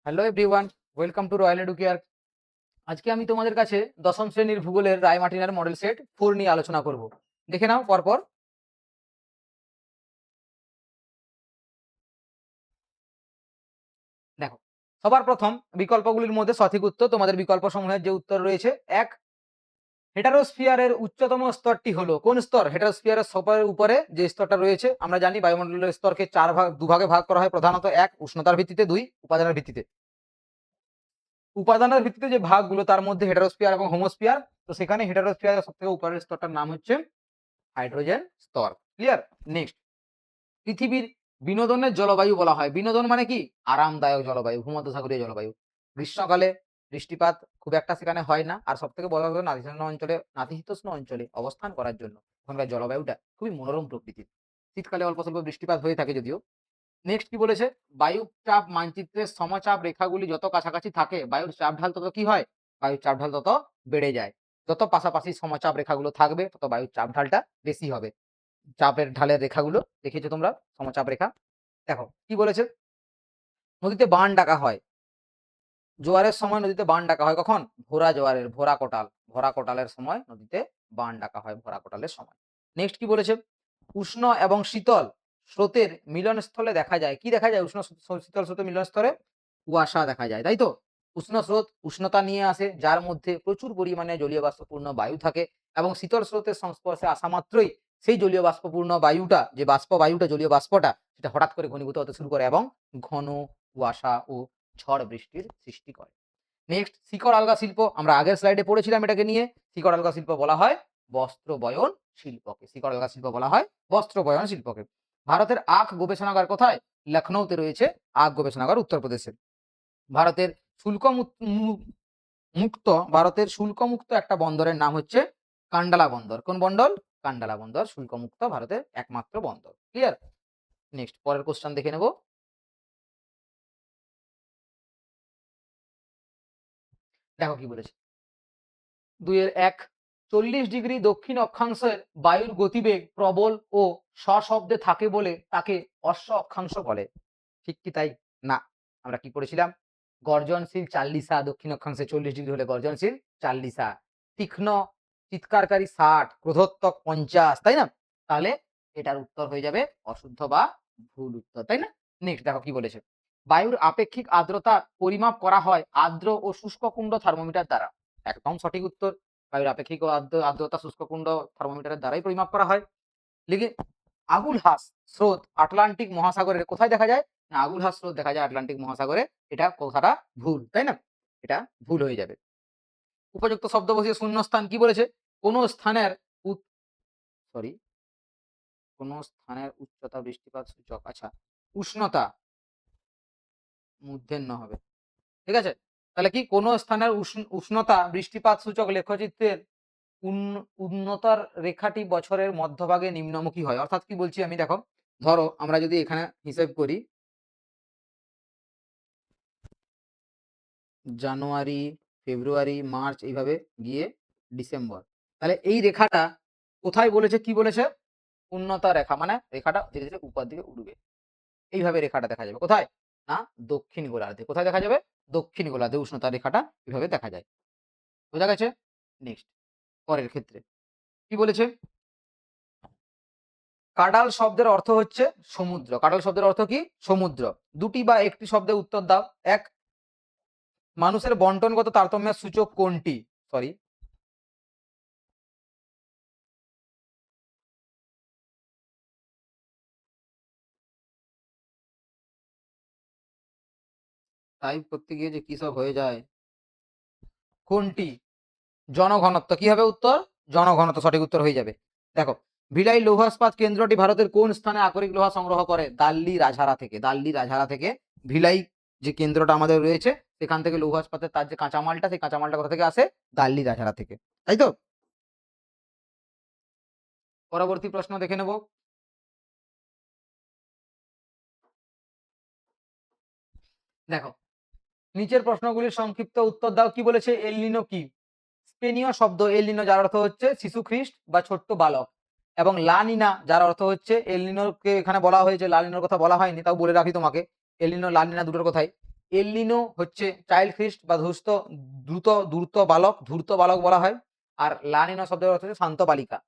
Hello everyone, welcome to royal educare. আজকে আমি তোমাদের কাছে দশম শ্রেণীর ভূগোলের রায়মার্টিনার মডেল সেট 4 নিয়ে আলোচনা করব। দেখে নাও পরপর। দেখো, সবার প্রথম বিকল্পগুলির মধ্যে সঠিক উত্তর, তোমাদের বিকল্প সমূহের যে উত্তর রয়েছে, এক, হেটারোস্ফিয়ারের উচ্চতম স্তরটি হলো কোন স্তর? হেটারোস্ফিয়ারের সবার উপরে যে স্তরটা রয়েছে, আমরা জানি বায়ুমণ্ডলের স্তরকে দুভাগে ভাগ করা হয় প্রধানত। এক, উষ্ণতার ভিত্তিতে। দুই, উপাদানের ভিত্তিতে। উপাদানের ভিত্তিতে যে ভাগগুলো তার মধ্যে হেটারোস্ফিয়ার এবং হোমোস্ফিয়ার। তো সেখানে হেটারোস্ফিয়ারের সব থেকে উপরের স্তরটার নাম হচ্ছে হাইড্রোজেন স্তর। ক্লিয়ার? নেক্সট, পৃথিবীর বিনোদনের জলবায়ু বলা হয়। বিনোদন মানে কি? আরামদায়ক জলবায়ু, ভূমধ্যসাগরীয় জলবায়ু। গ্রীষ্মকালে বৃষ্টিপাত খুব একটা সেখানে হয় না। আর সব থেকে বড় কথা, নাতিশীতোষ্ণ অঞ্চলে অবস্থান করার জন্য ওখানকার জলবায়ুটা খুবই মনোরম প্রকৃতির। শীতকালে অল্প স্বল্প বৃষ্টিপাত হয়ে থাকে যদিও। নেক্সট কি বলেছে? বায়ুর চাপ মানচিত্রের সমচাপ রেখাগুলি যত কাছাকাছি থাকে, বায়ুর চাপ ঢাল তত কি হয়? বায়ুর চাপ ঢাল তত বেড়ে যায়। যত পাশাপাশি সমচাপ রেখাগুলো থাকবে, তত বায়ুর চাপ ঢালটা বেশি হবে। চাপের ঢালের রেখাগুলো দেখেছো তোমরা, সমচাপ রেখা। দেখো কি বলেছে? নদীতে বান ডাকা হয়। জোয়ারের সময় নদীতে বান ডাকা হয় কখন? ভরা কোটালের সময় নদীতে বান ডাকা হয়, ভরা কোটালের সময়। নেক্সট কি বলেছে? উষ্ণ এবং শীতল স্রোতের মিলনস্থলে দেখা যায়, কি দেখা যায়? শীতল স্রোতের মিলনস্থলে কুয়াশা দেখা যায়, তাই তো? উষ্ণ স্রোত উষ্ণতা নিয়ে আসে, যার মধ্যে প্রচুর পরিমাণে জলীয় বাষ্পপূর্ণ বায়ু থাকে, এবং শীতল স্রোতের সংস্পর্শে আসা মাত্রই সেই জলীয় বাষ্পপূর্ণ বায়ুটা, যে বাষ্পবায়ুটা, জলীয় বাষ্পটা, সেটা হঠাৎ করে ঘনীভূত হতে শুরু করে এবং ঘন কুয়াশা ও ঝড় বৃষ্টির সৃষ্টি করে। নেক্সট, শিকড় আলগা শিল্প, আমরা আগের স্লাইডে পড়েছিলাম এটাকে নিয়ে। শিকড় আলগা শিল্প বলা হয় বস্ত্র বয়ন শিল্পকে। শিকড় আলগা শিল্প বলা হয় বস্ত্র বয়ন শিল্পকে। ভারতের আখ গবেষণাগার কোথায়? লখনৌতে রয়েছে আখ গবেষণাগার, উত্তরপ্রদেশে। ভারতের শুল্ক মুক্ত ভারতের শুল্কমুক্ত একটা বন্দরের নাম হচ্ছে কান্ডালা বন্দর। কোন বন্দর? কান্ডালা বন্দর শুল্কমুক্ত ভারতের একমাত্র বন্দর। ক্লিয়ার? নেক্সট, পরের কোশ্চেন দেখে নেব। দেখো কি বলেছে? 2-1, 40 ডিগ্রি দক্ষিণ অক্ষাংশের বায়ুর গতিবেগ প্রবল ও সশব্দে থাকে বলে তাকে অশ্ব অক্ষাংশ বলে। ঠিক কি তাই? না। আমরা কি পড়েছিলাম? গর্জনশীল চাল্লিশা, দক্ষিণ অক্ষাংশে 40 ডিগ্রি হলে গর্জনশীল চাল্লিশা, তীক্ষ্ণ চিৎকারকারী 60, ক্রোধোত্তক 50, তাই না? তাহলে এটার উত্তর হয়ে যাবে অশুদ্ধ বা ভুল উত্তর, তাই না? নেক্সট দেখো কি বলেছে? বায়ুর আপেক্ষিক আর্দ্রতা পরিমাপ করা হয় আর্দ্র ও শুষ্ক কুণ্ড থার্মোমিটার দ্বারা। একদম সঠিক উত্তর। বায়ুর আপেক্ষিক ও আর্দ্রতা শুষ্ক কুণ্ড থার্মোমিটারের দ্বারাই পরিমাপ করা হয়। লিখে, আগুলহাস স্রোত আটলান্টিক মহাসাগরের কোথায় দেখা যায়? না, আগুলহাস স্রোত দেখা যায় আটলান্টিক মহাসাগরে। এটা কথাটা ভুল, তাই না? এটা ভুল হয়ে যাবে। উপযুক্ত শব্দ বসিয়ে শূন্যস্থান কি বলেছে? কোন স্থানের সরি, কোন স্থানের উচ্চতা বৃষ্টিপাত সূচক, আচ্ছা, উষ্ণতা মূর্ধন্য হবে। ঠিক আছে? তাহলে কি কোন স্থানের উষ্ণতা বৃষ্টিপাত সূচক লেখচিত্রের উন্নতার রেখাটি বছরের মধ্যভাগে নিম্নমুখী হয়। অর্থাৎ কি বলছি আমি, দেখো, ধরো আমরা যদি এখানে হিসেব করি, জানুয়ারি, ফেব্রুয়ারি, মার্চ, এইভাবে গিয়ে ডিসেম্বর। তাহলে এই রেখাটা কোথায় বলেছে? কি বলেছে? উন্নতা রেখা, মানে রেখাটা ধীরে ধীরে উপর দিকে উঠবে। এইভাবে রেখাটা দেখা যাবে কোথায়? না, দক্ষিণ গোলার্ধে। কোথায় দেখা যাবে? দক্ষিণ গোলার্ধে উষ্ণতা রেখাটা এভাবে দেখা যায়। বোঝা গেছে? নেক্সট, পরের ক্ষেত্রে কি বলেছে? কাডাল শব্দের অর্থ হচ্ছে সমুদ্র। কাডাল শব্দের অর্থ কি? সমুদ্র। দুটি বা একটি শব্দে উত্তর দাও। এক, মানুষের বন্টনগত তারতম্যের সূচক কোনটি? সরি, টাইপ করতে গিয়ে যে কি সব হয়ে যায়। কোনটি? জনঘনত্ব। কি হবে উত্তর? জনঘনত্ব সঠিক উত্তর হয়ে যাবে। দেখো, ভিলাই লৌহ ইস্পাত কেন্দ্রটি ভারতের কোন স্থানে আকরিক লোহা সংগ্রহ করে? দাল্লি রাজহারা থেকে। দাল্লি রাজহারা থেকে ভিলাই যে কেন্দ্রটা আমাদের রয়েছে, সেখান থেকে লৌহ ইস্পাতের তার যে কাঁচামালটা, সেই কাঁচামালটা কোথা থেকে আসে? দাল্লি রাজহারা থেকে, তাই তো? পরবর্তী প্রশ্ন দেখে নেব। দেখো, নিচের প্রশ্নগুলির সংক্ষিপ্ত উত্তর দাও। কি বলেছে? এল নিনো কি? স্পেনীয় শব্দ এল নিনো, যার অর্থ হচ্ছে শিশু খ্রিস্ট বা ছোট্ট বালক, এবং লা নিনা, যার অর্থ হচ্ছে, এল নিনোকে এখানে বলা হয়েছে, লা নিনোর কথা বলা হয়নি, তাও বলে রাখি তোমাকে, এল নিনো লা নিনা দুটোর কথাই। এল নিনো হচ্ছে চাইল্ড খ্রিস্ট বা দ্রুত বালক বলা হয়। আর লা নিনা শব্দের অর্থ হচ্ছে শান্ত বালিকা।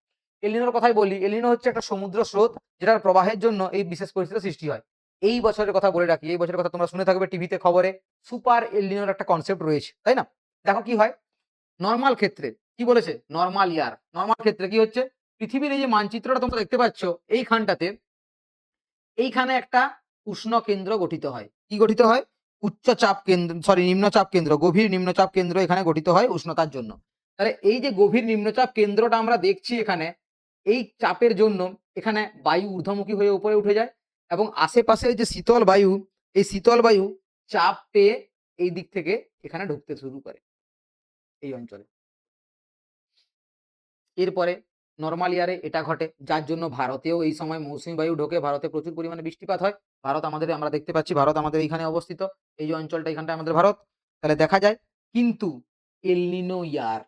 এল নিনোর কথাই বলি, এল নিনো হচ্ছে একটা সমুদ্র স্রোত যেটার প্রবাহের জন্য এই বিশেষ পরিস্থিতির সৃষ্টি হয়। এই বছরের কথা বলে রাখি, এই বছরের কথা তোমরা শুনে থাকবে টিভিতে খবরে, সুপার এল নিনোর একটা কনসেপ্ট রয়েছে, তাই না? দেখো কি হয়, নরমাল ক্ষেত্রে কি বলেছে, নরমাল ইয়ার, নরমাল ক্ষেত্রে কি হচ্ছে, পৃথিবীর এই যে মানচিত্রটা তোমরা দেখতে পাচ্ছ এইখানটাতে, এইখানে একটা উষ্ণ কেন্দ্র গঠিত হয়। কি গঠিত হয়? উচ্চচাপ কেন্দ্র, সরি নিম্নচাপ কেন্দ্র, গভীর নিম্নচাপ কেন্দ্র এখানে গঠিত হয় উষ্ণতার জন্য। তাহলে এই যে গভীর নিম্নচাপ কেন্দ্রটা আমরা দেখছি এখানে, এই চাপের জন্য এখানে বায়ু ঊর্ধ্বমুখী হয়ে উপরে উঠে যায় এবং আশেপাশে যে শীতল বায়ু, এই শীতল বায়ু চাপ পেয়ে এই দিক থেকে এখানে ঢুকতে শুরু করে এই অঞ্চলে। এরপরে নরমাল ইয়ারে এটা ঘটে, যার জন্য ভারতেও এই সময় মৌসুমী বায়ু ঢোকে, ভারতে প্রচুর পরিমাণে বৃষ্টিপাত হয়। ভারত আমাদের, আমরা দেখতে পাচ্ছি ভারত আমাদের এইখানে অবস্থিত, এই যে অঞ্চলটা এখানটা আমাদের ভারত। তাহলে দেখা যায় কিন্তু এল নিনো ইয়ার,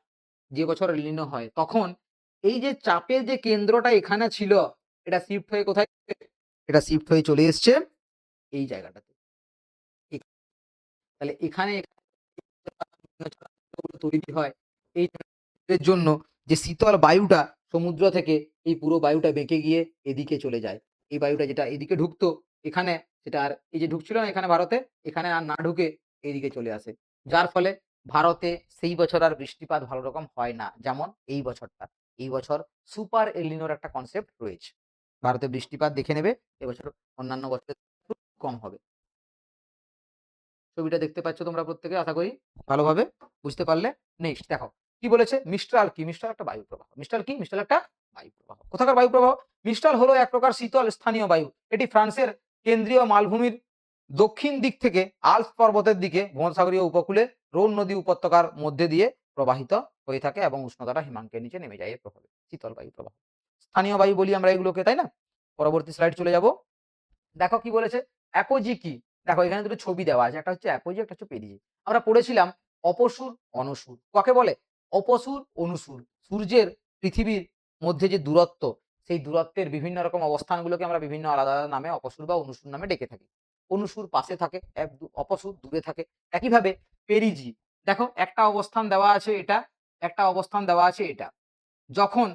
যে বছর এল নিনো হয় তখন এই যে চাপের যে কেন্দ্রটা এখানে ছিল, এটা শিফট হয়ে কোথায়, এটা শিফট হয়ে চলে এসছে এই জায়গাটাতে। তাহলে এখানে তৈরি হয় এই জন্য যে শীতল বায়ুটা সমুদ্র থেকে এই পুরো বায়ুটা বেঁকে গিয়ে এদিকে চলে যায়। এই বায়ুটা যেটা এদিকে ঢুকতো এখানে, সেটা আর এই যে ঢুকছিল না এখানে ভারতে, এখানে আর না ঢুকে এইদিকে চলে আসে। যার ফলে ভারতে সেই বছর আর বৃষ্টিপাত ভালো রকম হয় না, যেমন এই বছরটা। এই বছর সুপার এল নিনোর একটা কনসেপ্ট রয়েছে। ভারতে বৃষ্টিপাত দেখে নেবে এবছর অন্যান্য বছরের খুব কম হবে। ছবিটা দেখতে পাচ্ছ তোমরা প্রত্যেকে, আশা করি ভালোভাবে বুঝতে পারলে। নেক্সট দেখো কি বলেছে, মিস্ট্রাল কি? মিস্ট্রাল একটা বায়ু প্রবাহ। মিস্ট্রাল কি? মিস্ট্রাল একটা বায়ু প্রবাহ। কোথাকার বায়ু প্রবাহ? মিস্ট্রাল হলো এক প্রকার শীতল স্থানীয় বায়ু। এটি ফ্রান্সের কেন্দ্রীয় মালভূমির দক্ষিণ দিক থেকে আল্পস পর্বতের দিকে ভূমধ্যসাগরীয় উপকূলে রোন নদী উপত্যকার মধ্যে দিয়ে প্রবাহিত হয়ে থাকে এবং উষ্ণতাটা হিমাঙ্কের নিচে নেমে যায় এর প্রভাবে। শীতল বায়ু প্রবাহ, স্থানীয় বায়ু বলি আমরা এগুলোকে, তাই না? পরবর্তী স্লাইড চলে যাব। দেখো কি বলেছে, অ্যাপোজি কি? দেখো এখানে দুটো ছবি দেওয়া আছে, একটা হচ্ছে অ্যাপোজি, একটা হচ্ছে পেরিজি। আমরা পড়েছিলাম অপসূর অনসূর কাকে বলে? অপসূর অনুসূর, সূর্যের পৃথিবীর মধ্যে যে দূরত্ব, সেই দূরত্বের বিভিন্ন রকম অবস্থানগুলোকে আমরা বিভিন্ন আলাদা আলাদা নামে অপসূর বা অনুসূর নামে ডেকে থাকি। অনুসূর পাশে থাকে, অপসূর দূরে থাকে। একইভাবে পেরিজি, দেখো একটা অবস্থান দেওয়া আছে এটা, একটা অবস্থান দেওয়া আছে এটা। যখন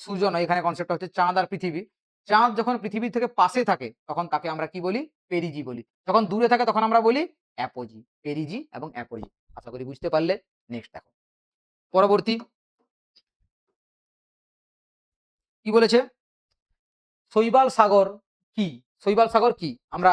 সূর্য নয়, এখানে কনসেপ্টটা হচ্ছে চাঁদ আর পৃথিবী। চাঁদ যখন পৃথিবীর থেকে পাশে থাকে তখন তাকে আমরা কি বলি? পেরিজি বলি। যখন দূরে থাকে তখন আমরা বলি অ্যাপোজি। পেরিজি এবং অ্যাপোজি, আশা করি বুঝতে পারলে। নেক্সট দেখো পরবর্তী কি বলেছে, শৈবাল সাগর কি? শৈবাল সাগর কি আমরা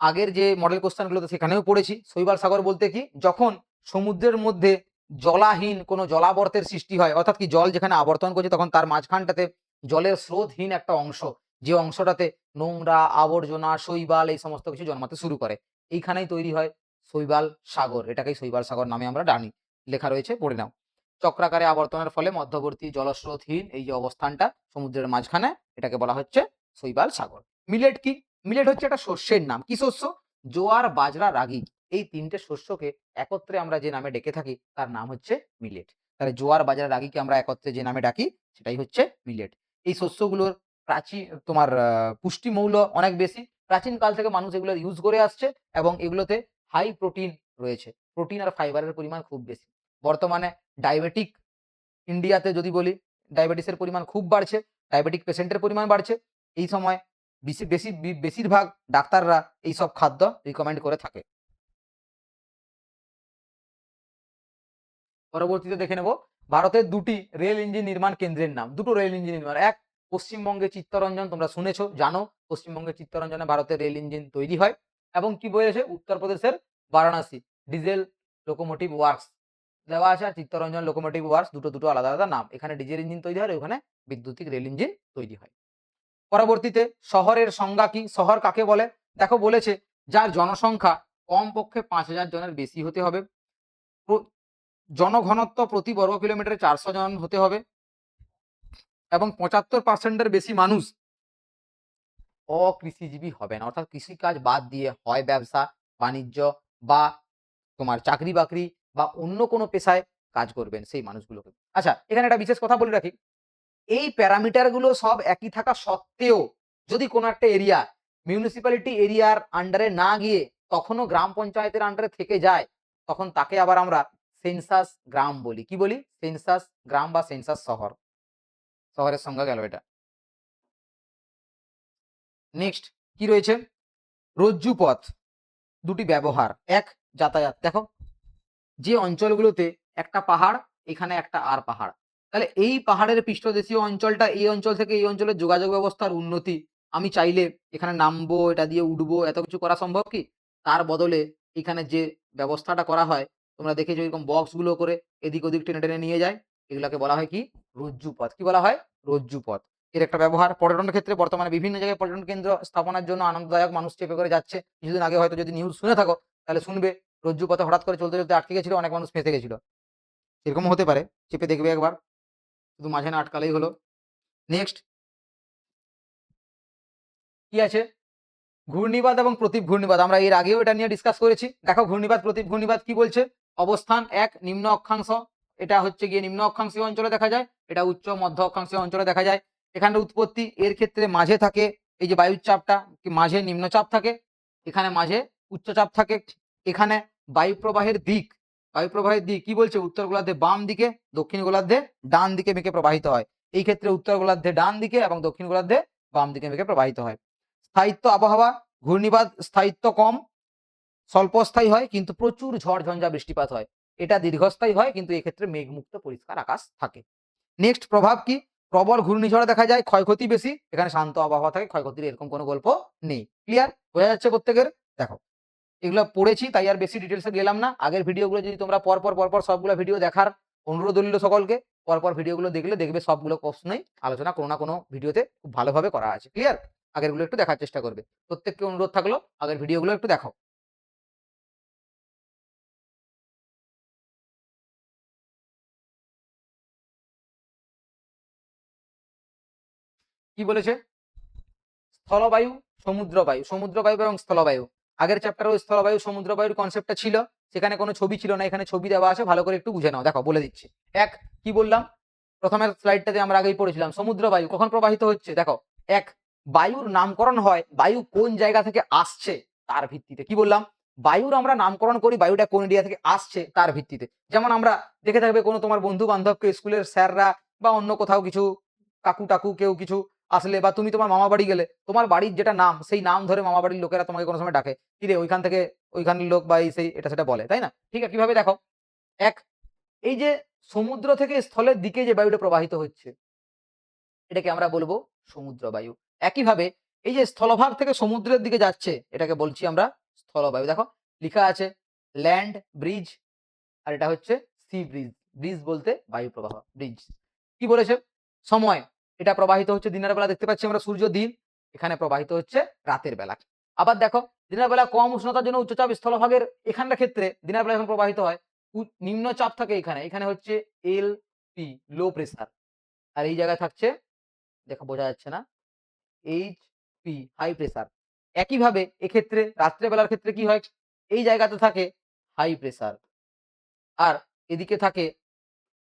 আগের যে মডেল কোশ্চেন গুলোতে সেখানেও পড়েছি। শৈবাল সাগর বলতে কি, যখন সমুদ্রের মধ্যে জলাহীন কোনো জলাবর্তের সৃষ্টি হয়, অর্থাৎ কি জল যেখানে আবর্তন করছে তখন তার মাঝখানটাতে জলের স্রোতহীন একটা অংশ, যে অংশটাতে নোংরা আবর্জনা শৈবাল এই সমস্ত কিছু জন্মাতে শুরু করে, এইখানেই তৈরি হয় শৈবাল সাগর। এটাকেই শৈবাল সাগর নামে আমরা জানি, লেখা রয়েছে, পড়ে নাও। চক্রাকারে আবর্তনের ফলে মধ্যবর্তী জলস্রোতহীন এই যে অবস্থানটা সমুদ্রের মাঝখানে, এটাকে বলা হচ্ছে শৈবাল সাগর। মিলেট কি? মিলেট হচ্ছে একটা শস্যের নাম। কি শস্য? জোয়ার, বাজরা, রাগি, এই তিনটে শস্যকে একত্রে আমরা যে নামে ডেকে থাকি তার নাম হচ্ছে মিলেট। তাহলে জোয়ার, বাজরা, রাগিকে আমরা একত্রে যে নামে ডাকি সেটাই হচ্ছে মিলেট। এই শস্যগুলোর তোমার পুষ্টিমূল্য অনেক বেশি। প্রাচীন কাল থেকে মানুষ এগুলো ইউজ করে আসছে এবং এগুলোতে হাই প্রোটিন রয়েছে। প্রোটিন আর ফাইবারের পরিমাণ খুব বেশি। বর্তমানে ডায়াবেটিক ইন্ডিয়াতে যদি বলি, ডায়াবেটিসের পরিমাণ খুব বাড়ছে, ডায়াবেটিক পেশেন্টের পরিমাণ বাড়ছে। এই সময় বেশিরভাগ ডাক্তাররা এইসব খাদ্য রিকমেন্ড করে থাকে। পরবর্তীতে দেখে নেব ভারতের দুটি রেল ইঞ্জিন নির্মাণ কেন্দ্রের নাম। দুটো রেল ইঞ্জিন নির্মাণ, এক পশ্চিমবঙ্গে চিত্তরঞ্জন, তোমরা শুনেছো জানো, পশ্চিমবঙ্গে চিত্তরঞ্জনে ভারতের রেল ইঞ্জিন তৈরি হয়। এবং কি বলেছে, উত্তরপ্রদেশের বারাণসী ডিজেল লোকোমোটিভ ওয়ার্কস দেওয়া আছে, আর চিত্তরঞ্জন লোকোমোটিভ ওয়ার্কস, দুটো দুটো আলাদা আলাদা নাম। এখানে ডিজেল ইঞ্জিন তৈরি হয়, ওখানে বৈদ্যুতিক রেল ইঞ্জিন তৈরি হয়। পরবর্তীতে শহরের সংজ্ঞা কি? শহর কাকে বলে? দেখো বলেছে যার জনসংখ্যা কমপক্ষে 5,000 জনের বেশি হতে হবে, জনঘনত্ব প্রতি বর্গ কিলোমিটারে 400 জন হতে হবে এবং 75% বেশি মানুষ অকৃষিজীবী হবেন, অর্থাৎ কৃষিকাজ বাদ দিয়ে হয় ব্যবসা বাণিজ্য বা তোমার চাকরি বাকরি বা অন্য কোনো পেশায় কাজ করবেন সেই মানুষগুলোকে। আচ্ছা, এখানে একটা বিশেষ কথা বলে রাখি, এই প্যারামিটার গুলো সব একই থাকা সত্ত্বেও যদি কোনো একটা এরিয়া মিউনিসিপ্যালিটি এরিয়ার আন্ডারে না গিয়ে তখনও গ্রাম পঞ্চায়েতের আন্ডারে থেকে যায়, তখন তাকে আবার আমরা সেন্সাস গ্রাম বলি। কি বলি? সেন্সাস গ্রাম বা সেন্সাস শহর। শহরের সংজ্ঞা গেল এটা। নেক্সট কি রয়েছে? রজ্জুপথ দুটি ব্যবহার। এক, যাতায়াত। দেখো যে অঞ্চলগুলোতে একটা পাহাড়, এখানে একটা আর পাহাড়, তাহলে এই পাহাড়ের পৃষ্ঠদেশীয় অঞ্চলটা এই অঞ্চল থেকে এই অঞ্চলের যোগাযোগ ব্যবস্থার উন্নতি, আমি চাইলে এখানে নামবো, এটা দিয়ে উঠবো, এত কিছু করা সম্ভব কি? তার বদলে এখানে যে ব্যবস্থাটা করা হয়, তোমরা দেখেছো এরকম বক্সগুলো করে এদিক ওদিক টেনে টেনে নিয়ে যায়, এগুলাকে বলা হয় কি? রজ্জুপথ। কি বলা হয়? রজ্জুপথ। এর একটা ব্যবহার পর্যটনের ক্ষেত্রে বর্তমানে বিভিন্ন জায়গায় পর্যটন কেন্দ্র স্থাপনার জন্য আনন্দদায়ক, মানুষ চেপে করে যাচ্ছে। কিছুদিন আগে হয়তো যদি নিউজ শুনে থাকো তাহলে শুনবে রজ্জুপথে হঠাৎ করে চলতে চলতে আটকে গেছিল, অনেক মানুষ ফেঁসে গেছিল। এরকম হতে পারে, চেপে দেখবে একবার, শুধু মাঝে না আটকালেই হলো। নেক্সট কি আছে? ঘূর্ণিবাদ এবং প্রতীপ ঘূর্ণিবাদ। আমরা এর আগেও এটা নিয়ে ডিসকাস করেছি। দেখো ঘূর্ণিবাদ প্রতীপ ঘূর্ণিবাদ কি বলছে? অবস্থান এক, নিম্ন অক্ষাংশ, এটা হচ্ছে গিয়ে নিম্ন অক্ষাংশীয় অঞ্চলে দেখা যায়, এটা উচ্চ মধ্য অক্ষাংশীয় অঞ্চলে দেখা যায়। এখানে উৎপত্তি, এর ক্ষেত্রে মাঝে থাকে এই যে বায়ুর চাপটা, মাঝে নিম্নচাপ থাকে, এখানে মাঝে উচ্চচাপ থাকে। এখানে বায়ু প্রবাহের দিক, বায়ু প্রবাহের দিক কি বলছে? উত্তর গোলার্ধে বাম দিকে, দক্ষিণ গোলার্ধে ডান দিকে মেঘে প্রবাহিত হয়। এই ক্ষেত্রে উত্তর গোলার্ধে ডান দিকে এবং দক্ষিণ গোলার্ধে বাম দিকে মেঘে প্রবাহিত হয়। স্থায়িত্ব আবহাওয়া, ঘূর্ণিবাদ স্থায়িত্ব কম, স্বল্পস্থায়ী হয় কিন্তু প্রচুর ঝড় ঝঞ্ঝা বৃষ্টিপাত হয়। এটা দীর্ঘস্থায়ী হয় কিন্তু এক্ষেত্রে মেঘমুক্ত পরিষ্কার আকাশ থাকে। নেক্সট প্রভাব কি? প্রবল ঘূর্ণিঝড় দেখা যায়, ক্ষয়ক্ষতি বেশি। এখানে শান্ত আবহাওয়া থাকে, ক্ষয়ক্ষতির এরকম কোনো গল্প নেই। ক্লিয়ার? বোঝা যাচ্ছে প্রত্যেকের? দেখো এগুলো পড়েছি তাই আর বেশি ডিটেলসে গেলাম না। আগের ভিডিওগুলো যদি তোমরা পরপর সবগুলো ভিডিও দেখার অনুরোধ রইল সকলকে। পরপর ভিডিওগুলো দেখলে দেখবে সবগুলো প্রশ্নই আলোচনা কোনো না কোনো ভিডিওতে খুব ভালোভাবে করা আছে। ক্লিয়ার? আগেরগুলো একটু দেখার চেষ্টা করবে। প্রত্যেককে অনুরোধ থাকলো আগের ভিডিওগুলো একটু দেখো। কি বলেছে? স্থলবায়ু, সমুদ্রবায়ু, সমুদ্রবায়ু এবং স্থলবায়ু। আগের চ্যাপ্টারে স্থলবায়ু সমুদ্রবায়ুর কনসেপ্টটা ছিল, সেখানে কোনো ছবি ছিল না, এখানে ছবি দেওয়া আছে, ভালো করে একটু বুঝে নাও। দেখো বলে দিচ্ছি। এক, কি বললাম? প্রথমের স্লাইডটাতে আমরা আগেই পড়েছিলাম, সমুদ্র বায়ু কখন প্রবাহিত হচ্ছে। দেখো এক, বায়ুর নামকরণ হয় বায়ু কোন জায়গা থেকে আসছে তার ভিত্তিতে। কি বললাম? বায়ুর আমরা নামকরণ করি বায়ুটা কোন এরিয়া থেকে আসছে তার ভিত্তিতে। যেমন আমরা দেখে থাকবে কোনো তোমার বন্ধু বান্ধবকে, স্কুলের স্যাররা বা অন্য কোথাও কিছু কাকু টাকু কেউ কিছু আসলে, বা তুমি তোমার মামা বাড়ি গেলে, তোমার বাড়ির যেটা নাম সেই নাম ধরে মামা বাড়ির লোকেরা তোমাকে কোনো সময় ডাকে, কিরে ওইখান থেকে ওইখানের লোক বা এই সেই এটা সেটা বলে, তাই না? ঠিক আছে, কিভাবে? দেখো এক, এই যে সমুদ্র থেকে স্থলের দিকে যে বায়ুটা প্রবাহিত হচ্ছে এটাকে আমরা বলবো সমুদ্র বায়ু। একইভাবে এই যে স্থলভাগ থেকে সমুদ্রের দিকে যাচ্ছে এটাকে বলছি আমরা স্থলবায়ু। দেখো লিখা আছে ল্যান্ড ব্রিজ, আর এটা হচ্ছে সি ব্রিজ। ব্রিজ বলতে বায়ু প্রবাহ, ব্রিজ। কি বলেছে? সময়, এটা প্রবাহিত হচ্ছে দিনের বেলা, দেখতে পাচ্ছি আমরা সূর্য দিন, এখানে প্রবাহিত হচ্ছে রাতের বেলা। আবার দেখো দিনের বেলা কম উষ্ণতার জন্য উচ্চচাপ স্থলভাগের এখানকার ক্ষেত্রে দিনের বেলা যখন প্রবাহিত হয় নিম্নচাপ থাকে এখানে, এখানে হচ্ছে এল পি, লো প্রেসার, আর এই জায়গায় থাকছে, দেখো বোঝা যাচ্ছে না, এইচ পি, হাই প্রেসার। একইভাবে এক্ষেত্রে রাত্রেবেলার ক্ষেত্রে কি হয়? এই জায়গাতে থাকে হাই প্রেসার আর এদিকে থাকে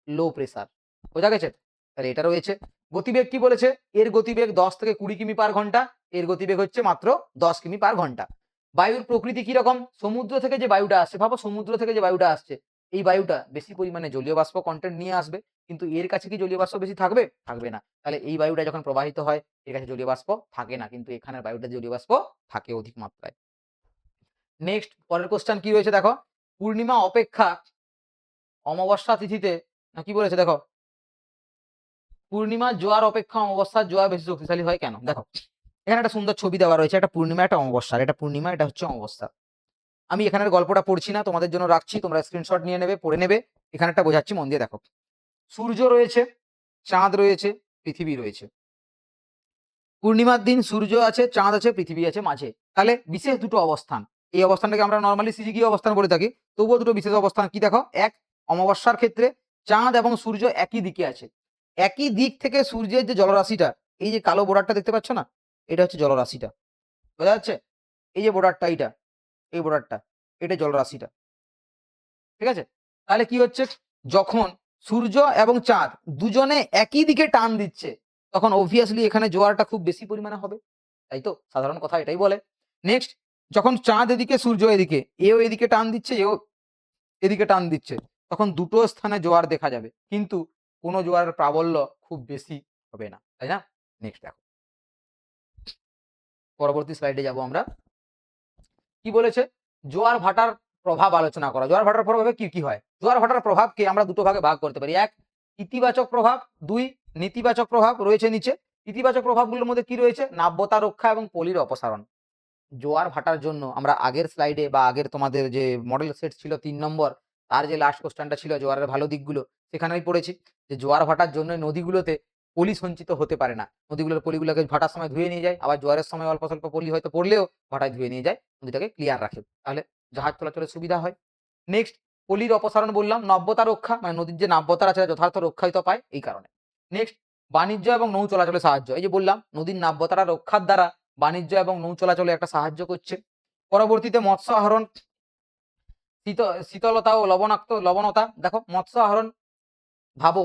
লো প্রেসার। বোঝা গেছে? তাহলে এটা রয়েছে। গতিবেগ কি বলেছে? এর গতিবেগ 10 থেকে 20 কিমি পার ঘন্টা, এর গতিবেগ হচ্ছে মাত্র 10 কিমি পার ঘন্টা। বায়ুর প্রকৃতি কি রকম? সমুদ্র থেকে যে বায়ুটা আসছে, ভাবো সমুদ্র থেকে যে বায়ুটা আসছে, এই বায়ুটা বেশি পরিমাণে জলীয় বাষ্প কন্টেন্ট নিয়ে আসবে, কিন্তু এর কাছে কি জলীয় বাষ্প বেশি থাকবে? থাকবে না। তাহলে এই বায়ুটা যখন প্রবাহিত হয় এর কাছে জলীয় বাষ্প থাকে না, কিন্তু এখানের বায়ুটা জলীয় বাষ্প থাকে অধিক মাত্রায়। নেক্সট পরের কোশ্চেন কি রয়েছে দেখো, পূর্ণিমা অপেক্ষা অমাবস্যা তিথিতে কি বলেছে দেখো, পূর্ণিমার জোয়ার অপেক্ষা অমাবস্যার জোয়ার বেশি শক্তিশালী হয় কেন? দেখো এখানে একটা সুন্দর ছবি দেওয়া রয়েছে, একটা পূর্ণিমা একটা অমাবস্যার, এটা পূর্ণিমা এটা হচ্ছে অমাবস্যা। আমি এখানের গল্পটা পড়ছি না, তোমাদের জন্য রাখছি, তোমরা স্ক্রিনশট নিয়ে নেবে, পড়ে নেবে। এখানেটা বোঝাচ্ছি, মন দিয়ে দেখো। সূর্য রয়েছে, চাঁদ রয়েছে, পৃথিবী রয়েছে। পূর্ণিমার দিন সূর্য আছে, চাঁদ আছে, পৃথিবী আছে মাঝে। তাহলে বিশেষ দুটো অবস্থান, এই অবস্থানটাকে আমরা নর্মালি সিজিগি অবস্থান বলে থাকি, তবুও দুটো বিশেষ অবস্থান কি দেখো। এক, অমাবস্যার ক্ষেত্রে চাঁদ এবং সূর্য একই দিকে আছে, একই দিক থেকে সূর্যের যে জলরাশিটা, এই যে কালো বোর্ডারটা দেখতে পাচ্ছ না, এটা হচ্ছে জলরাশিটা, বোঝা যাচ্ছে? এই যে বোর্ডারটা, এইটা এই বোর্ডারটা, এটা জলরাশিটা, ঠিক আছে? তাহলে কি হচ্ছে, যখন সূর্য এবং চাঁদ দুজনে একই দিকে টান দিচ্ছে তখন অবভিয়াসলি এখানে জোয়ারটা খুব বেশি পরিমাণে হবে, তাই তো? সাধারণ কথা এটাই বলে। নেক্সট, যখন চাঁদ এদিকে সূর্য এদিকে, এও এদিকে টান দিচ্ছে, এও এদিকে টান দিচ্ছে, তখন দুটো স্থানে জোয়ার দেখা যাবে, কিন্তু কোনো জোয়ারের প্রাবল্য খুব বেশি হবে না, তাই না? নেক্সট দেখো, পরবর্তী স্লাইডে যাব আমরা। কি বলেছে? জোয়ার ভাটার প্রভাব আলোচনা করা। জোয়ার ভাটার প্রভাবে কি কি হয়? জোয়ার ভাটার প্রভাবকে আমরা দুটো ভাগে ভাগ করতে পারি। এক, ইতিবাচক প্রভাব। দুই, নেতিবাচক প্রভাব রয়েছে নিচে। ইতিবাচক প্রভাবগুলোর মধ্যে কি রয়েছে? নাব্যতা রক্ষা এবং পলির অপসারণ। জোয়ার ভাটার জন্য আমরা আগের স্লাইডে বা আগের তোমাদের যে মডেল সেট ছিল ৩ নম্বর, তার যে লাস্ট কোশ্চেনটা ছিল জোয়ারের ভালো দিকগুলো, সেখানে আমি পড়েছি যে জোয়ার ভাটার জন্য নদীগুলোতে পলি সঞ্চিত হতে পারে না। নদীগুলোর পলিগুলোকে ভাটার সময় ধুয়ে নিয়ে যায়, আবার জোয়ারের সময় অল্প স্বল্প পলি হয়তো পড়লেও ভাটায় ধুয়ে নিয়ে যায়, নদীটাকে ক্লিয়ার রাখে। তাহলে জাহাজ চলাচলের সুবিধা হয়। নেক্সট, পলির অপসারণ বললাম, নাব্যতা রক্ষা, মানে নদীর যে নাব্যতা আছে যথার্থ রক্ষায়িত পায় এই কারণে। নেক্সট, বাণিজ্য এবং নৌ চলাচলে সাহায্য। এই যে বললাম নদীর নাব্যতাটা রক্ষার দ্বারা বাণিজ্য এবং নৌ চলাচলে একটা সাহায্য করছে। পরবর্তীতে মৎস্য আহরণ, শীতলতা ও লবণতা। দেখো মৎস্য আহরণ, ভাবো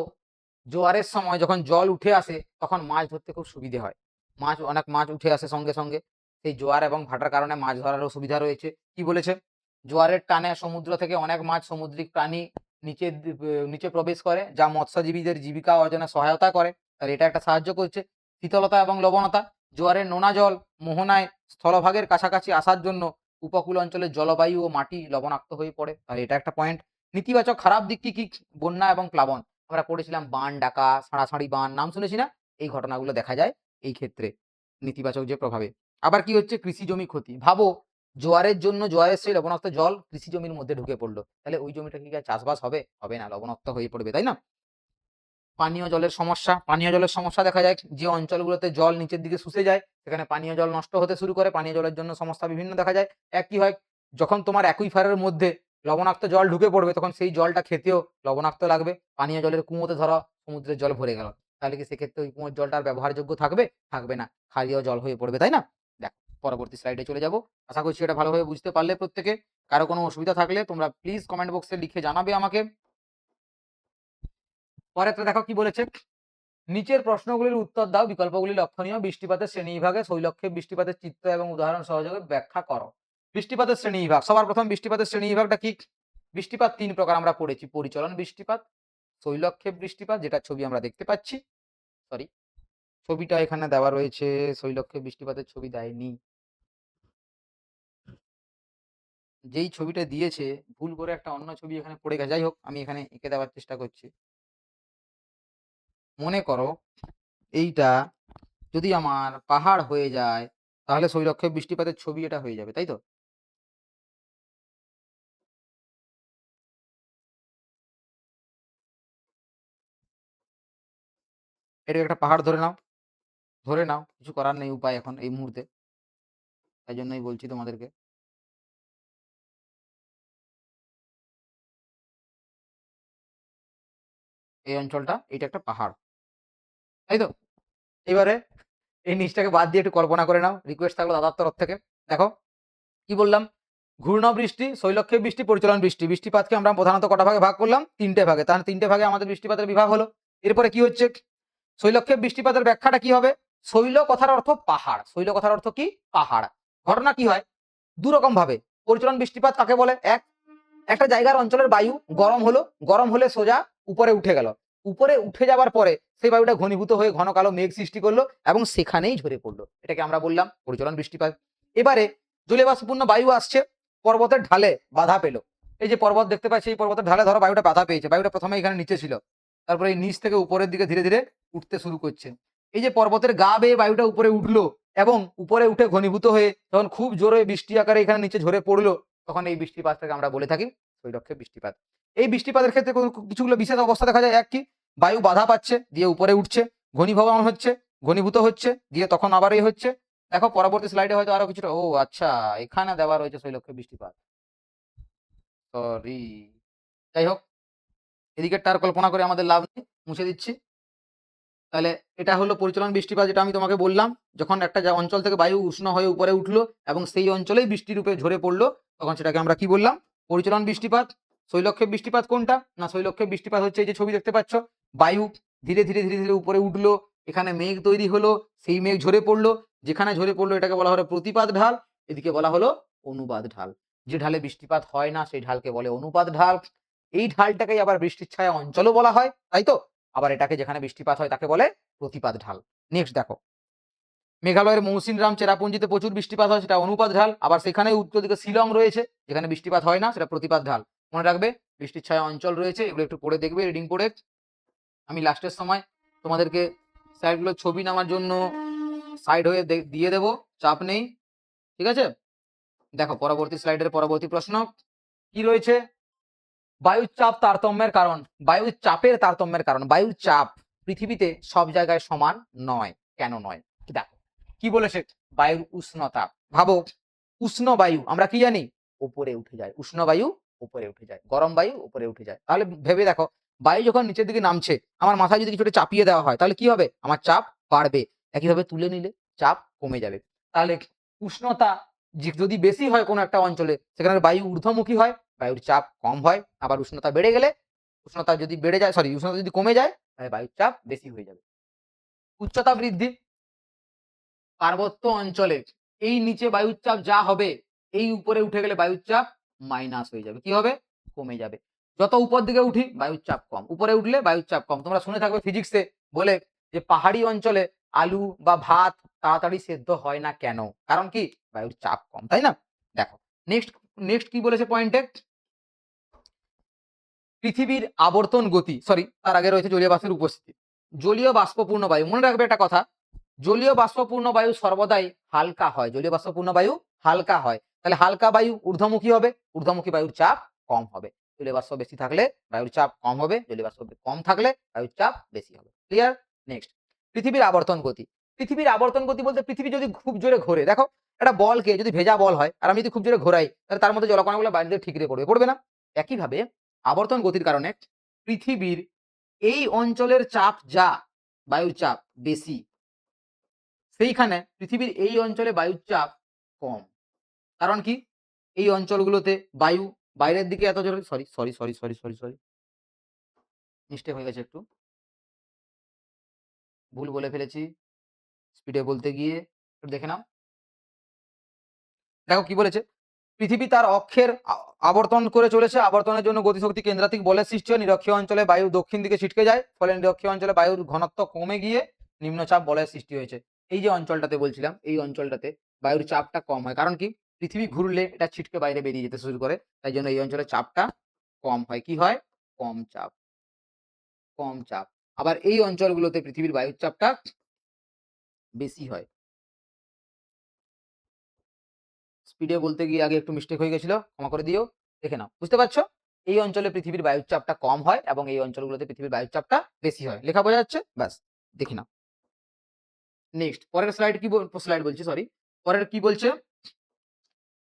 জোয়ারের সময় যখন জল উঠে আসে তখন মাছ ধরতে খুব সুবিধে হয়, অনেক মাছ উঠে আসে সঙ্গে সঙ্গে, সেই জোয়ার এবং ভাটার কারণে মাছ ধরারও সুবিধা রয়েছে। কি বলেছে? জোয়ারের টানে সমুদ্র থেকে অনেক মাছ, সামুদ্রিক প্রাণী নিচে প্রবেশ করে, যা মৎস্যজীবীদের জীবিকা অর্জনে সহায়তা করে, তাহলে এটা একটা সাহায্য করছে। শীতলতা এবং লবণতা, জোয়ারের নোনা জল মোহনায় স্থলভাগের কাছাকাছি আসার জন্য উপকূল অঞ্চলের জলবায়ু ও মাটি লবণাক্ত হয়ে পড়ে, তাহলে এটা একটা পয়েন্ট। নেতিবাচক খারাপ দিক কি কি? বন্যা এবং প্লাবন। আমরা পড়েছিলাম বান ডাকা, সাঁড়াসাঁড়ি বান, নাম শুনেছি না? এই ঘটনাগুলো দেখা যায় এই ক্ষেত্রে নেতিবাচক যে প্রভাবে। আবার কি হচ্ছে? কৃষি জমি ক্ষতি। ভাবো জোয়ারের জন্য, জোয়ারের সেই লবণাক্ত জল কৃষি জমির মধ্যে ঢুকে পড়লো, তাহলে ওই জমিটা কি আর চাষবাস হবে? হবে না, লবণাক্ত হয়ে পড়বে, তাই না? পানীয় জলের সমস্যা। পানীয় জলের সমস্যা দেখা যায় যে অঞ্চলগুলোতে জল নিচের দিকে শুষে যায়, সেখানে পানীয় জল নষ্ট হতে শুরু করে। পানীয় জলের জন্য সমস্যা বিভিন্ন দেখা যায়। এক কি হয়, যখন তোমার অ্যাকুইফারের মধ্যে লবণাক্ত জল ঢুকে পড়বে, তখন সেই জলটা খেতেও লবণাক্ত লাগবে। পানীয় জলের কুয়োতে ধরো সমুদ্রের জল ভরে গেল, তাহলে কি সেক্ষেত্রে ওই কুয়োর জলটা আর ব্যবহারযোগ্য থাকবে? থাকবে না, ক্ষারীয় জল হয়ে পড়বে, তাই না? দেখ, পরবর্তী স্লাইডে চলে যাব। আশা করছি এটা ভালোভাবে বুঝতে পারলে প্রত্যেকে। কারো কোনো অসুবিধা থাকলে তোমরা প্লিজ কমেন্ট বক্সে লিখে জানাবে আমাকে। পরেরটা দেখো কি বলেছে? নিচের প্রশ্নগুলির উত্তর দাও, বিকল্পগুলি লক্ষণীয়। বৃষ্টিপাতের শ্রেণীবিভাগে শৈলক্ষে বৃষ্টিপাতের চিত্র এবং উদাহরণ সহযোগে ব্যাখ্যা করো। বৃষ্টিপাতের শ্রেণীবিভাগ, সবার প্রথম বৃষ্টিপাতের শ্রেণীবিভাগটা কি? বৃষ্টিপাত ৩ প্রকার আমরা পড়েছি। পরিচলন বৃষ্টিপাত, শৈলক্ষেপ বৃষ্টিপাত, যেটা ছবি আমরা দেখতে পাচ্ছি, সরি ছবিটা এখানে দেওয়া রয়েছে, শৈলক্ষেপ বৃষ্টিপাতের ছবি দেয়নি। যেই ছবিটা দিয়েছে ভুল করে একটা অন্য ছবি এখানে পড়ে গেছে, যাই হোক আমি এখানে এঁকে দেওয়ার চেষ্টা করছি। মনে করো এইটা যদি আমার পাহাড় হয়ে যায়, তাহলে শৈলক্ষেপ বৃষ্টিপাতের ছবি এটা হয়ে যাবে, তাই তো? এটা একটা পাহাড় ধরে নাও, ধরে নাও, কিছু করার নেই, উপায় এখন এই মুহূর্তে, তাই জন্যই বলছি তোমাদেরকে। এই অঞ্চলটা, এটা একটা পাহাড়, তাই তো? এবারে এই নিচটাকে বাদ দিয়ে একটু কল্পনা করে নাও, রিকোয়েস্ট থাকলো দাদার তরফ থেকে। দেখো কি বললাম, ঘূর্ণ বৃষ্টি, শৈলক্ষেপ বৃষ্টি, পরিচলন বৃষ্টি। বৃষ্টিপাতকে আমরা প্রধানত কটা ভাগে ভাগ করলাম? ৩টে ভাগে। তাহলে ৩টে ভাগে আমাদের বৃষ্টিপাতের বিভাগ হলো। এরপরে কি হচ্ছে? শৈলক্ষেপ বৃষ্টিপাতের ব্যাখ্যাটা কি হবে? শৈল কথার অর্থ পাহাড়। শৈল কথার অর্থ কি? পাহাড়। ঘটনা কি হয়? দুরকম ভাবে। পরিচলন বৃষ্টিপাত কাকে বলে? একটা জায়গার অঞ্চলের বায়ু গরম হলো, গরম হলে সোজা উপরে উঠে গেল, উপরে উঠে যাওয়ার পরে সেই বায়ুটা ঘনীভূত হয়ে ঘন কালো মেঘ সৃষ্টি করলো এবং সেখানেই ঝরে পড়লো, এটাকে আমরা বললাম পরিচলন বৃষ্টিপাত। এবারে জলীয়বাষ্পপূর্ণ বায়ু আসছে, পর্বতের ঢালে বাধা পেলো। এই যে পর্বত দেখতে পাচ্ছি, এই পর্বতের ঢালে ধরো বায়ুটা বাধা পেয়েছে, বায়ুটা প্রথমে এখানে নিচে ছিল, তারপরে এই নিচ থেকে উপরের দিকে ধীরে ধীরে উঠতে শুরু করছে। এই যে পর্বতের গা বেয়ে বায়ুটা উপরে উঠলো এবং উপরে উঠে ঘনীভূত হয়ে যখন খুব জোরে বৃষ্টি আকারে এখানে নিচে ঝরে পড়লো, তখন এই বৃষ্টিপাতটাকে আমরা বলে থাকি শৈলক্ষেপ বৃষ্টিপাত। এই বৃষ্টিপাতের ক্ষেত্রে কিছুগুলো বিশেষ অবস্থা দেখা যায়। এক কি? বায়ু বাধা পাচ্ছে, দিয়ে উপরে উঠছে, ঘনীভবন হচ্ছে, ঘনীভূত হচ্ছে, দিয়ে তখন আবার এই হচ্ছে। দেখো পরবর্তী স্লাইডে হয়তো আরো কিছুটা, ও আচ্ছা এখানে দেওয়া রয়েছে শৈলক্ষেপ বৃষ্টিপাত, সরি। যাই হোক, এদিকে তার কল্পনা করে আমাদের লাভ নেই, মুছে দিচ্ছি। তাহলে এটা হলো পরিচলন বৃষ্টিপাত, যেটা আমি তোমাকে বললাম, যখন একটা অঞ্চল থেকে বায়ু উষ্ণ হয়ে উপরে উঠলো এবং সেই অঞ্চলেই বৃষ্টি রূপে ঝরে পড়লো, তখন সেটাকে আমরা কি বললাম? পরিচলন বৃষ্টিপাত। শৈলক্ষেপ বৃষ্টিপাত কোনটা? না, শৈলক্ষেপ বৃষ্টিপাত হচ্ছে এই যে ছবি দেখতে পাচ্ছ, বায়ু ধীরে ধীরে ধীরে ধীরে উপরে উঠলো, এখানে মেঘ তৈরি হলো, সেই মেঘ ঝরে পড়লো, যেখানে ঝরে পড়লো এটাকে বলা হলো প্রতিপাত ঢাল, এদিকে বলা হলো অনুপাত ঢাল। যে ঢালে বৃষ্টিপাত হয় না সেই ঢালকে বলে অনুপাত ঢাল। এই ঢালটাকেই আবার বৃষ্টির ছায়া অঞ্চলও বলা হয়, তাই তো? আবার এটাকে যেখানে বৃষ্টিপাত হয় তাকে বলে প্রতিপাত ঢাল। নেক্সট দেখো, মেঘালয়ের মৌসিনরাম চেরাপুঞ্জিতে প্রচুর বৃষ্টিপাত হয়, সেটা অনুপাত ঢাল। আবার সেখানে উত্তর দিকে শিলং রয়েছে, যেখানে বৃষ্টিপাত হয় না, সেটা প্রতিপাত ঢাল। মনে রাখবে, বৃষ্টির ছায়া অঞ্চল রয়েছে, এগুলো একটু পড়ে দেখবে রিডিং করে। আমি লাস্টের সময় তোমাদেরকে স্যারগুলোর ছবি নেওয়ার জন্য সাইড হয়ে দিয়ে দেবো, চাপ নেই, ঠিক আছে? দেখো পরবর্তী স্লাইডের পরবর্তী প্রশ্ন কি রয়েছে? বায়ুর চাপ তারতম্যের কারণ। বায়ুর চাপের তারতম্যের কারণ। বায়ুর চাপ পৃথিবীতে সব জায়গায় সমান নয়। কেন নয়? দেখো কি বলেছে, বায়ুর উষ্ণতা। ভাবো, উষ্ণ বায়ু আমরা কি জানি? উপরে উঠে যায়। উষ্ণ বায়ু উপরে উঠে যায়, গরম বায়ু উপরে উঠে যায়। তাহলে ভেবে দেখো, বায়ু যখন নিচের দিকে নামছে, আমার মাথায় যদি কিছুটা চাপিয়ে দেওয়া হয় তাহলে কি হবে? আমার চাপ বাড়বে। একইভাবে তুলে নিলে চাপ কমে যাবে। তাহলে উষ্ণতা যদি বেশি হয় কোনো একটা অঞ্চলে, সেখানে বায়ু ঊর্ধ্বমুখী হয়, বায়ুর চাপ কম হয়। আবার উষ্ণতা বেড়ে গেলে, উষ্ণতা যদি বেড়ে যায়, উষ্ণতা যদি কমে যায়, তাহলে বায়ুর চাপ বেশি হয়ে যাবে। উচ্চতা বৃদ্ধি। পার্বত্য অঞ্চলে এই নিচে বায়ুর চাপ যা হবে, এই উপরে উঠে গেলে বায়ুর চাপ মাইনাস হয়ে যাবে। কি হবে? কমে যাবে। যত উপর দিকে উঠি বায়ুর চাপ কম, উপরে উঠলে বায়ুর চাপ কম। তোমরা শুনে থাকবে ফিজিক্সে বলে যে পাহাড়ি অঞ্চলে আলু বা ভাত তাড়াতাড়ি সেদ্ধ হয় না কেন? কারণ কি? বায়ুর চাপ কম, তাই না? দেখো নেক্সট, নেক্সট কি বলেছে পয়েন্টে? পৃথিবীর আবর্তন গতি, তার আগে রয়েছে জলীয় বাষ্পের উপস্থিতি। জলীয় বাষ্পপূর্ণ বায়ু, মনে রাখবে একটা কথা, জলীয় বাষ্পপূর্ণ বায়ু সর্বদাই হালকা হয়। জলীয় বাষ্পপূর্ণ বায়ু হালকা হয়। তাহলে হালকা বায়ু ঊর্ধ্বমুখী হবে, ঊর্ধ্বমুখী বায়ুর চাপ কম হবে। জলীয় বাষ্প বেশি থাকলে বায়ুর চাপ কম হবে, জলীয় বাষ্প কম থাকলে বায়ুর চাপ বেশি হবে। ক্লিয়ার? নেক্সট, পৃথিবীর আবর্তন গতি। পৃথিবীর আবর্তন গতি বলতে পৃথিবী যদি খুব জোরে ঘোরে, দেখো একটা বলকে যদি ভেজা বল হয় আর আমি যদি খুব জোরে ঘোরাই, তাহলে তার মধ্যে জলকণাগুলো বাইরে দিয়ে ঠিকরে পড়বে, পড়বে না? একইভাবে আবর্তন গতির কারণে পৃথিবীর এই অঞ্চলের চাপ যা, বায়ুর চাপ বেশি, সেইখানে পৃথিবীর এই অঞ্চলে বায়ুর চাপ কম। কারণ কি? এই অঞ্চলগুলোতে বায়ু বাইরের দিকে এত জোরে, সরি, মিস্টেক হয়ে গেছে, একটু ভুল বলে ফেলেছি স্পিডে বলতে গিয়ে, একটু দেখে নাও। দেখো কি বলেছে, পৃথিবী তার অক্ষের আবর্তন করে চলেছে। আবর্তনের জন্য গতিশক্তি কেন্দ্রাতিক বলের সৃষ্টি হয়। নিরক্ষীয় অঞ্চলে বায়ু দক্ষিণ দিকে ছিটকে যায়, ফলে নিরক্ষীয় অঞ্চলে বায়ুর ঘনত্ব কমে গিয়ে নিম্নচাপ বলয়ের সৃষ্টি হয়েছে। এই যে অঞ্চলটাতে বলছিলাম, এই অঞ্চলটাতে বায়ুর চাপটা কম হয়। কারণ কি? পৃথিবী ঘুরলে এটা ছিটকে বাইরে বেরিয়ে যেতে শুরু করে, তাই জন্য এই অঞ্চলে চাপটা কম হয়। কি হয়? কম চাপ, কম চাপ। আবার এই অঞ্চলগুলোতে পৃথিবীর বায়ুর চাপটা বেশি হয়। স্পিডে বলতে গিয়ে আগে একটু মিস্টেক হয়ে গেছিল, ক্ষমা করে দিও। দেখে নাও, বুঝতে পারছো? এই অঞ্চলে পৃথিবীর বায়ুর চাপটা কম হয় এবং এই অঞ্চলগুলোতে পৃথিবীর বায়ুর চাপটা বেশি হয়। লেখা বোঝা যাচ্ছে? ব্যাস, দেখে নাও। নেক্সট, পরের স্লাইড কি স্লাইড বলছি, পরের কি বলছে?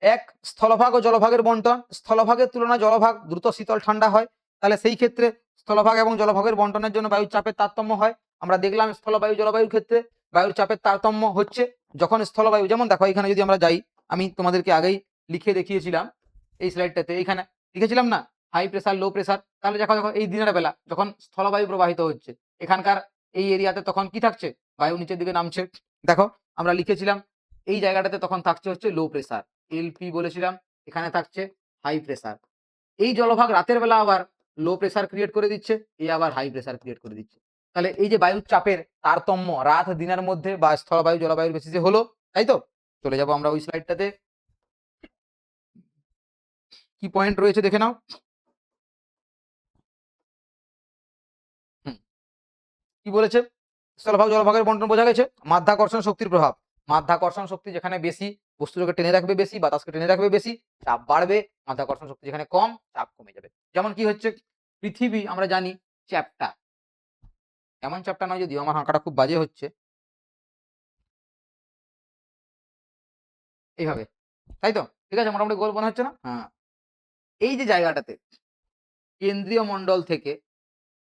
এক, স্থলভাগ ও জলভাগের বন্টন। স্থলভাগের তুলনায় জলভাগ দ্রুত শীতল ঠান্ডা হয়। তাহলে সেই ক্ষেত্রে স্থলভাগ এবং জলভাগের বন্টনের জন্য বায়ুর চাপের তারতম্য হয়। আমরা দেখলাম স্থলবায়ু জলবায়ুর ক্ষেত্রে বায়ুর চাপের তারতম্য হচ্ছে যখন স্থলবায়ু, যেমন দেখো এখানে যদি আমরা যাই, আমি তোমাদেরকে আগেই লিখে দেখিয়েছিলাম এই স্লাইডটাতে, এখানে লিখেছিলাম না হাই প্রেসার লো প্রেসার। তাহলে দেখো দেখো এই দিনের বেলা যখন স্থলবায়ু প্রবাহিত হচ্ছে এখানকার এই এরিয়াতে, তখন কি থাকছে? বায়ু নিচের দিকে নামছে। দেখো আমরা লিখেছিলাম এই জায়গাটাতে তখন থাকছে হচ্ছে লো প্রেসার, এলপি বলেছিলাম, এখানে থাকছে হাই প্রেসার। এই জলভাগ রাতের বেলা আবার লো প্রেসার ক্রিয়েট করে দিচ্ছে, এ আবার হাই প্রেসার ক্রিয়েট করে দিচ্ছে। তাহলে এই যে বায়ুর চাপের তারতম্য রাত দিনের মধ্যে বা স্থলবায়ু জলবায়ুর বেসিসে হলো, তাই তো? চলে যাব আমরা ওই স্লাইডটাতে, কি পয়েন্ট রয়েছে দেখে নাও। হুম, কি বলেছে? স্থলভাগ জলভাগের বন্টন বোঝা গেছে। মাধ্যাকর্ষণ শক্তির প্রভাব। মাধ্যাকর্ষণ শক্তি যেখানে বেশি, বস্তুটাকে টেনে রাখবে বেশি, বাতাসকে টেনে রাখবে বেশি, চাপ বাড়বে। মাধ্যাকর্ষণ শক্তি যেখানে কম, চাপ কমে যাবে। যেমন কি হচ্ছে, পৃথিবী আমরা জানি চ্যাপ্টা, এমন চ্যাপ্টা নয়, যদিও আমার আঁকাটা খুব বাজে হচ্ছে, এইভাবে, তাই তো? ঠিক আছে, মোটামুটি গোল মনে হচ্ছে না? হ্যাঁ, এই যে জায়গাটাতে কেন্দ্রীয় মণ্ডল থেকে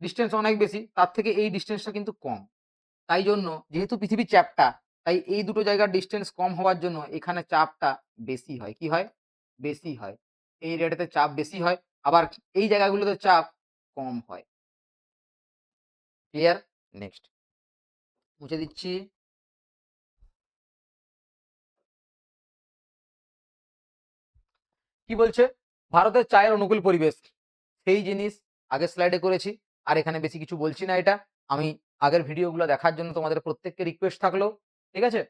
ডিস্টেন্স অনেক বেশি, তার থেকে এই ডিস্টেন্সটা কিন্তু কম। তাই জন্য যেহেতু পৃথিবী চ্যাপ্টা, তাই এই দুটো জায়গার ডিস্টেন্স কম হওয়ার জন্য এখানে চাপটা বেশি হয়। কি হয়? বেশি হয়। এই এরিয়াটাতে চাপ বেশি হয়, আবার এই জায়গাগুলোতে চাপ কম হয়। ক্লিয়ার? নেক্সট, মুছে দিচ্ছি। কি বলছে? ভারতের চায়ের অনুকূল পরিবেশ। সেই জিনিস আগের স্লাইডে করেছি। আর এখানে বেশি কিছু বলছি না এটা। আমি আগের ভিডিওগুলো দেখার জন্য তোমাদের প্রত্যেককে রিকোয়েস্ট থাকলো। ঠিক আছে?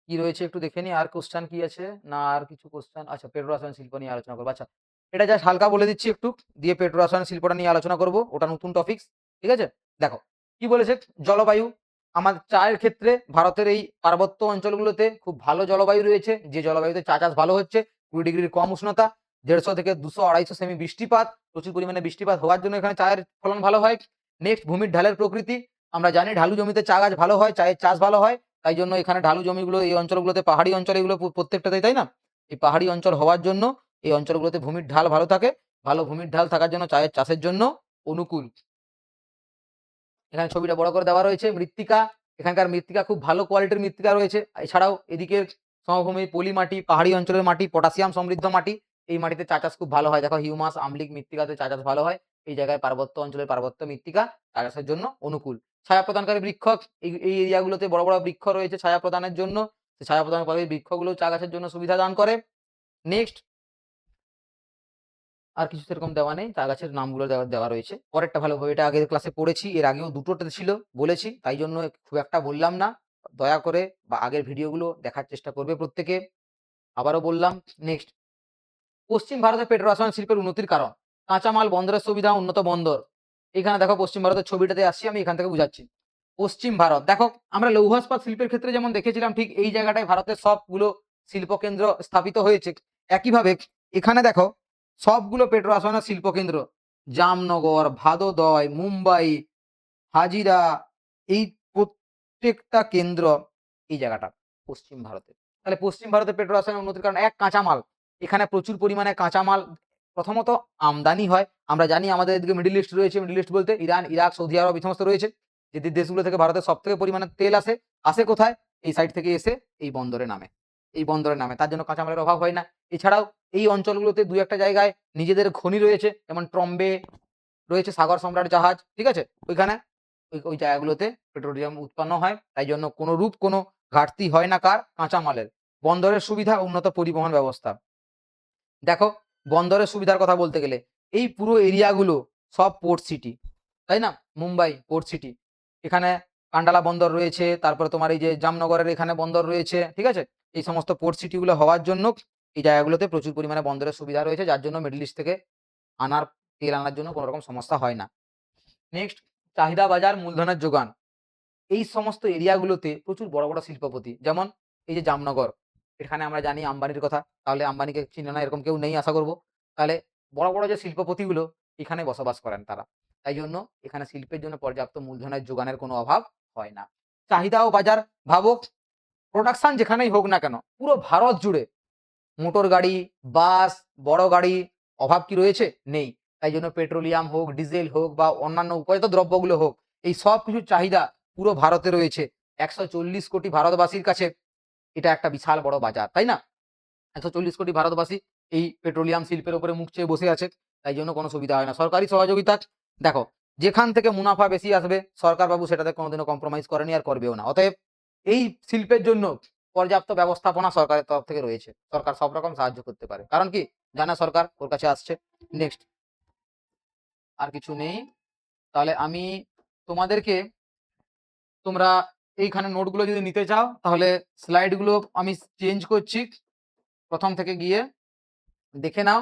কি রয়েছে একটু দেখে নিই। আর কোয়েশ্চেন কি আছে? না আর কিছু কোয়েশ্চেন আচ্ছা পেট্রো রসায়ন শিল্প নিয়ে আলোচনা করব। আচ্ছা এটা জাস্ট হালকা বলে দিচ্ছি একটু। দিয়ে পেট্রো রসায়ন শিল্পটা নিয়ে আলোচনা করব। ওটা নতুন টপিকস। ঠিক আছে? দেখো কি বলেছে? জলবায়ু। আমার চায়ের ক্ষেত্রে ভারতের এই পার্বত্য অঞ্চলগুলোতে খুব ভালো জলবায়ু রয়েছে। যে জলবায়ুতে চা চাষ ভালো হচ্ছে। ২০ ডিগ্রির কম উষ্ণতা, ১৫০ থেকে ২০০-২৫০ সেমি বৃষ্টিপাত। প্রচুর পরিমাণে বৃষ্টিপাত হওয়ার জন্য এখানে চায়ের ফলন ভালো হয়। নেক্সট ভূমির ঢালের প্রকৃতি। আমরা জানি ঢালু জমিতে চা গাছ ভালো হয়, চায়ের চাষ ভালো হয়। তাই জন্য এখানে ঢালু জমিগুলো এই অঞ্চলগুলোতে পাহাড়ি অঞ্চল এগুলো প্রত্যেকটাতেই, তাই না? এই পাহাড়ি অঞ্চল হওয়ার জন্য এই অঞ্চলগুলোতে ভূমির ঢাল ভালো থাকে। ভালো ভূমির ঢাল থাকার জন্য চায়ের চাষের জন্য অনুকূল। এখানে ছবিটা বড় করে দেওয়া রয়েছে। মৃত্তিকা, এখানকার মৃত্তিকা খুব ভালো কোয়ালিটির মৃত্তিকা রয়েছে। এছাড়াও এদিকে সমভূমি, পলি মাটি, পাহাড়ি অঞ্চলের মাটি, পটাশিয়াম সমৃদ্ধ মাটি। এই মাটিতে চা চাষ খুব ভালো হয়। দেখো হিউমাস, আম্লিক মৃত্তিকাতে চা চাষ ভালো হয়। এই জায়গায় পার্বত্য অঞ্চলের পার্বত্য মৃত্তিকা চা চাষের জন্য অনুকূল। ছায়া প্রদানকারী বৃক্ষ, এই এরিয়াগুলোতে বড়, বড় বৃক্ষ রয়েছে ছায়া প্রদানের জন্য। ছায়া প্রদানকারী বৃক্ষগুলো চা গাছের জন্য সুবিধা দান করে। নেক্সট আর কিছু সেরকম দেওয়া নেই। চা গাছের নামগুলো দেওয়া রয়েছে। পরেরটা ভালোভাবে এটা আগের ক্লাসে পড়েছি। এর আগেও দুটোতে ছিল বলেছি। তাই জন্য খুব একটা বললাম না। দয়া করে বা আগের ভিডিওগুলো দেখার চেষ্টা করবে প্রত্যেকে। আবারও বললাম নেক্সট পশ্চিম ভারতে পেট্রো রসায়ন শিল্পের উন্নতির কারণ। কাঁচামাল বন্দরের সুবিধা, উন্নত বন্দর। এখানে দেখো পশ্চিম ভারতের ছবিটাতে আসছি আমি এখান থেকে বুঝাচ্ছি। পশ্চিম ভারত দেখো আমরা লৌহ ইস্পাত শিল্পের ক্ষেত্রে যেমন দেখেছিলাম ঠিক এই জায়গাটায় ভারতের সবগুলো শিল্পকেন্দ্র স্থাপিত হয়েছে। একইভাবে এখানে দেখো সবগুলো পেট্রো রসায়নের শিল্পকেন্দ্র জামনগর, ভাদোদয়, মুম্বাই, হাজিরা এই প্রত্যেকটা কেন্দ্র এই জায়গাটা পশ্চিম ভারতে। তাহলে পশ্চিম ভারতে পেট্রো রসায়নের উন্নতির কারণ এক কাঁচামাল। এখানে প্রচুর পরিমাণে কাঁচামাল প্রথমত আমদানি হয়। আমরা জানি আমাদের এদিকে মিডল ইস্ট রয়েছে। মিডল ইস্ট বলতে ইরান, ইরাক, সৌদি আরব এই সমস্ত রয়েছে। যে দেশগুলো থেকে ভারতের সবথেকে পরিমাণে তেল আসে। আসে কোথায়? এই সাইড থেকে এসে এই বন্দরে নামে। এই বন্দরে নামে। তার জন্য কাঁচামালের অভাব হয় না। এছাড়াও এই অঞ্চলগুলোতে ২-১ টা জায়গায় নিজেদের খনি রয়েছে। যেমন ট্রম্বে রয়েছে, সাগর সম্রাট জাহাজ। ঠিক আছে? ওইখানে ওই জায়গাগুলোতে পেট্রোলিয়াম উৎপন্ন হয়। তাই জন্য কোনরূপ কোনো ঘাটতি হয় না কার? কাঁচামালের। বন্দরের সুবিধা, উন্নত পরিবহন ব্যবস্থা। দেখো বন্দরের সুবিধার কথা বলতে গেলে এই পুরো এরিয়াগুলো সব পোর্ট সিটি, তাই না? Mumbai port city. এখানে কান্ডালা বন্দর রয়েছে। তারপরে তোমার এই যে জামনগরের এখানে বন্দর রয়েছে। ঠিক আছে? এই সমস্ত পোর্ট সিটিগুলো হওয়ার জন্য এই জায়গাগুলোতে প্রচুর পরিমাণে বন্দরের সুবিধা রয়েছে। যার জন্য মিডল ইস্ট থেকে আনার তেল আনার জন্য কোনো রকম সমস্যা হয় না। নেক্সট চাহিদা বাজার, মূলধনের যোগান। এই সমস্ত এরিয়াগুলোতে প্রচুর বড়, বড় শিল্পপতি। যেমন এই যে জামনগর, এখানে আমরা জানি আম্বানির কথা। তাহলে আম্বানিকে চিনে না এরকম কেউ নেই আশা করব। তাহলে বড়, বড় যে শিল্পপতিগুলো এখানে বসবাস করেন তারা। তাই জন্য এখানে শিল্পের জন্য পর্যাপ্ত মূলধনের যোগানের কোনো অভাব হয় না। চাহিদা ও বাজার ভাবো, প্রোডাকশন যেখানেই হোক না কেন পুরো ভারত জুড়ে মোটর গাড়ি, বাস, বড় গাড়ি অভাব কি রয়েছে? নেই। তাই জন্য পেট্রোলিয়াম হোক, ডিজেল হোক বা অন্যান্য উপজাত দ্রব্যগুলো হোক, এই সব কিছুর চাহিদা পুরো ভারতে রয়েছে। ১৪০ কোটি ভারতবাসীর কাছে এটা একটা বিশাল বড় বাজার, তাই না? ১৪০ কোটি ভারতবাসী এই পেট্রোলিয়াম শিল্পের উপরে মুখ চেয়ে বসে আছে। তাই জন্য কোনো সুবিধা হয় না। সরকারি সহযোগিতা দেখো যেখান থেকে মুনাফা বেশি আসবে সরকার বাবু সেটাতে কোনোদিনও কম্প্রোমাইজ করেনি আর করবেও না। অতএব এই শিল্পের জন্য পর্যাপ্ত ব্যবস্থাপনা সরকারের তরফ থেকে রয়েছে। সরকার সব রকম সাহায্য করতে পারে। কারণ কি? জানে সরকার ওর কাছে আসছে। নেক্সট আর কিছু নেই। তাহলে আমি তোমাদেরকে তোমরা এইখানে নোটগুলো যদি নিতে চাও তাহলে স্লাইডগুলো আমি চেঞ্জ করছি। প্রথম থেকে গিয়ে দেখে নাও।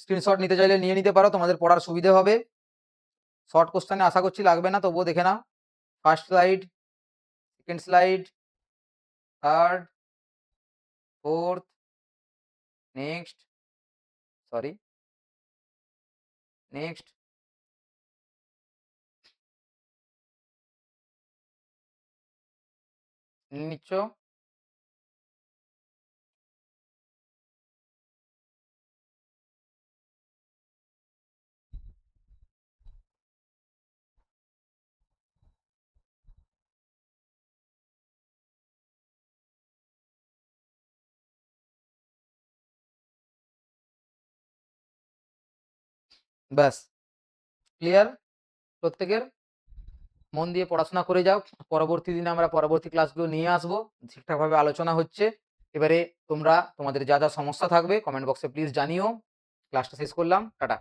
স্ক্রিনশট নিতে চাইলে নিয়ে নিতে পারো। তোমাদের পড়ার সুবিধে হবে। শর্ট কোশ্চেনে আশা করছি লাগবে না, তবুও দেখে নাও। First slide, second slide, third, fourth, next, sorry, next, নিচ্ছ। ব্যাস ক্লিয়ার প্রত্যেকের? মন দিয়ে পড়াশোনা করে যাও। পরবর্তী দিনে আমরা পরবর্তী ক্লাসগুলো নিয়ে আসবো। ঠিকঠাকভাবে আলোচনা হচ্ছে। এবারে তোমরা তোমাদের যা যা সমস্যা থাকবে কমেন্ট বক্সে প্লিজ জানিও। ক্লাসটা শেষ করলাম, টাটা।